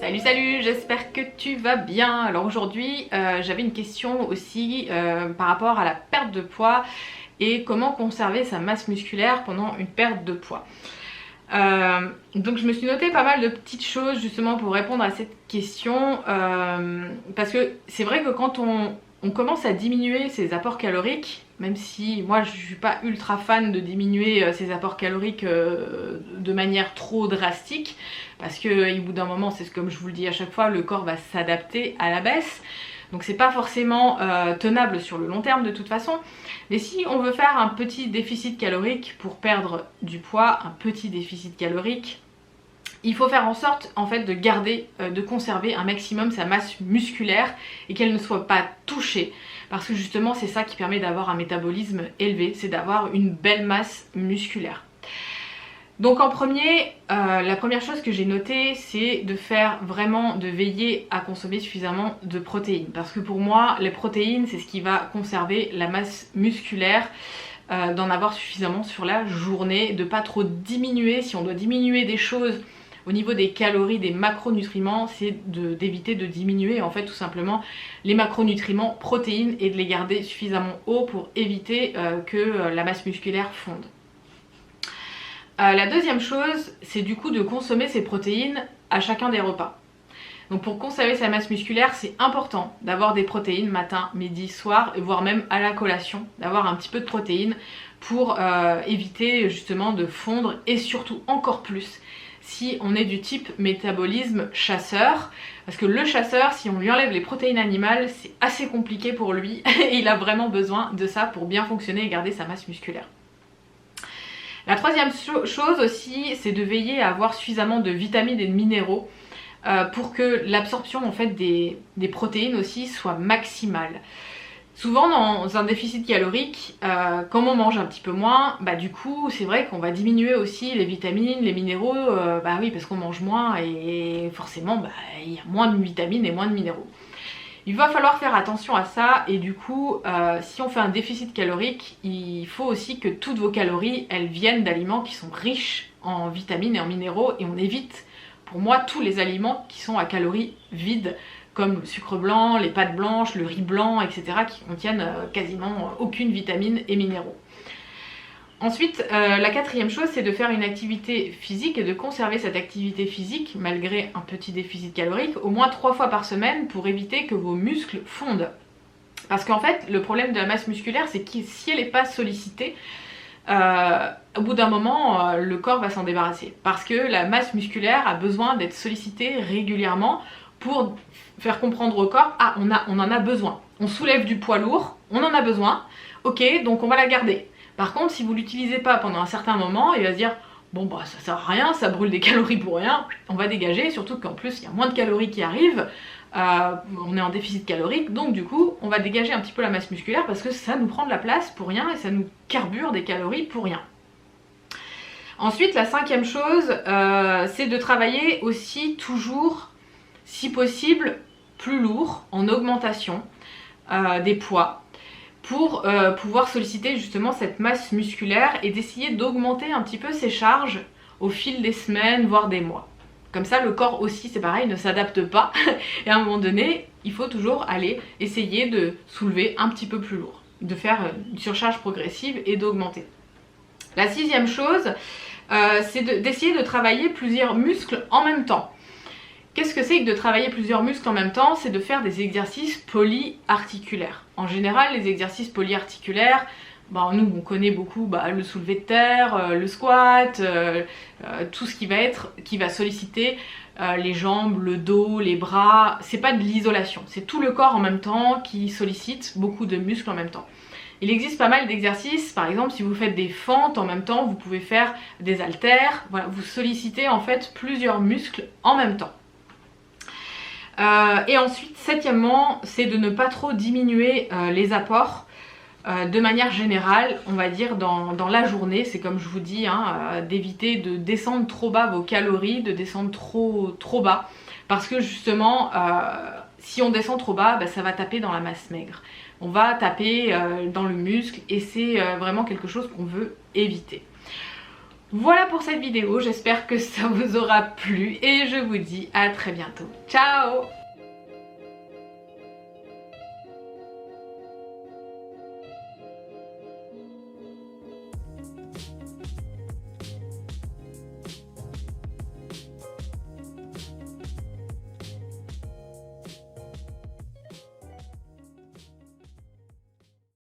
Salut salut, j'espère que tu vas bien. Alors aujourd'hui j'avais une question aussi par rapport à la perte de poids et comment conserver sa masse musculaire pendant une perte de poids. Donc je me suis noté pas mal de petites choses justement pour répondre à cette question parce que c'est vrai que quand on commence à diminuer ses apports caloriques, même si moi je suis pas ultra fan de diminuer ses apports caloriques de manière trop drastique, parce que au bout d'un moment, c'est comme je vous le dis à chaque fois, le corps va s'adapter à la baisse, donc c'est pas forcément tenable sur le long terme de toute façon. Mais si on veut faire un petit déficit calorique pour perdre du poids, un petit déficit calorique, il faut faire en sorte en fait de garder, de conserver un maximum sa masse musculaire et qu'elle ne soit pas touchée, parce que justement c'est ça qui permet d'avoir un métabolisme élevé, c'est d'avoir une belle masse musculaire. Donc en premier, la première chose que j'ai notée, c'est de faire vraiment, de veiller à consommer suffisamment de protéines, parce que pour moi les protéines c'est ce qui va conserver la masse musculaire, d'en avoir suffisamment sur la journée, de pas trop diminuer. Si on doit diminuer des choses au niveau des calories, des macronutriments, c'est d'éviter de diminuer en fait tout simplement les macronutriments protéines et de les garder suffisamment hauts pour éviter que la masse musculaire fonde. La deuxième chose, c'est du coup de consommer ces protéines à chacun des repas. Donc pour conserver sa masse musculaire, c'est important d'avoir des protéines matin, midi, soir, et voire même à la collation, d'avoir un petit peu de protéines pour éviter justement de fondre, et surtout encore plus si on est du type métabolisme chasseur, parce que le chasseur, si on lui enlève les protéines animales, c'est assez compliqué pour lui et il a vraiment besoin de ça pour bien fonctionner et garder sa masse musculaire. La troisième chose aussi, c'est de veiller à avoir suffisamment de vitamines et de minéraux pour que l'absorption en fait des protéines aussi soit maximale. Souvent dans un déficit calorique, comme on mange un petit peu moins, bah du coup c'est vrai qu'on va diminuer aussi les vitamines, les minéraux, bah oui parce qu'on mange moins et forcément bah, il y a moins de vitamines et moins de minéraux. Il va falloir faire attention à ça, et du coup si on fait un déficit calorique, il faut aussi que toutes vos calories elles viennent d'aliments qui sont riches en vitamines et en minéraux, et on évite pour moi tous les aliments qui sont à calories vides, comme le sucre blanc, les pâtes blanches, le riz blanc, etc. qui contiennent quasiment aucune vitamine et minéraux. Ensuite, la quatrième chose, c'est de faire une activité physique et de conserver cette activité physique malgré un petit déficit calorique au moins 3 fois par semaine pour éviter que vos muscles fondent. Parce qu'en fait, le problème de la masse musculaire, c'est que si elle n'est pas sollicitée, au bout d'un moment, le corps va s'en débarrasser. Parce que la masse musculaire a besoin d'être sollicitée régulièrement pour faire comprendre au corps, ah on en a besoin. On soulève du poids lourd, on en a besoin, ok, donc on va la garder. Par contre, si vous l'utilisez pas pendant un certain moment, il va se dire, bon bah ça sert à rien, ça brûle des calories pour rien, on va dégager, surtout qu'en plus il y a moins de calories qui arrivent, on est en déficit calorique, donc du coup on va dégager un petit peu la masse musculaire parce que ça nous prend de la place pour rien et ça nous carbure des calories pour rien. Ensuite, la cinquième chose, c'est de travailler aussi toujours, si possible, plus lourd, en augmentation des poids, pour pouvoir solliciter justement cette masse musculaire et d'essayer d'augmenter un petit peu ses charges au fil des semaines, voire des mois. Comme ça, le corps aussi, c'est pareil, ne s'adapte pas. Et à un moment donné, il faut toujours aller essayer de soulever un petit peu plus lourd, de faire une surcharge progressive et d'augmenter. La sixième chose, c'est d'essayer de travailler plusieurs muscles en même temps. Qu'est-ce que c'est que de travailler plusieurs muscles en même temps? C'est de faire des exercices polyarticulaires. En général, les exercices polyarticulaires, bah, nous on connaît beaucoup le soulevé de terre, le squat, tout ce qui va solliciter les jambes, le dos, les bras. C'est pas de l'isolation, c'est tout le corps en même temps qui sollicite beaucoup de muscles en même temps. Il existe pas mal d'exercices, par exemple si vous faites des fentes en même temps, vous pouvez faire des haltères, voilà, vous sollicitez en fait plusieurs muscles en même temps. Et ensuite, septièmement, c'est de ne pas trop diminuer les apports de manière générale, on va dire dans la journée. C'est comme je vous dis, d'éviter de descendre trop bas vos calories, de descendre trop bas, parce que justement, si on descend trop bas, ça va taper dans la masse maigre. On va taper dans le muscle et c'est vraiment quelque chose qu'on veut éviter. Voilà pour cette vidéo, j'espère que ça vous aura plu et je vous dis à très bientôt. Ciao!